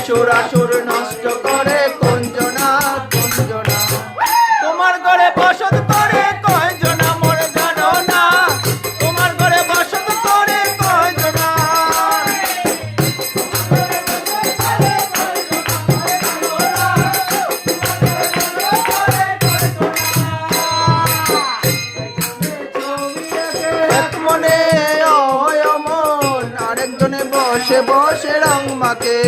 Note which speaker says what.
Speaker 1: অসুর নষ্ট করে কুঞ্জনা কুঞ্জনা। তোমার ঘরে বসত করে কয়জনা মোর জানো না, তোমার ঘরে বসত করে কয়জনা। এক মনে অমন, আরেকজনে বসে বসে রং মাকে।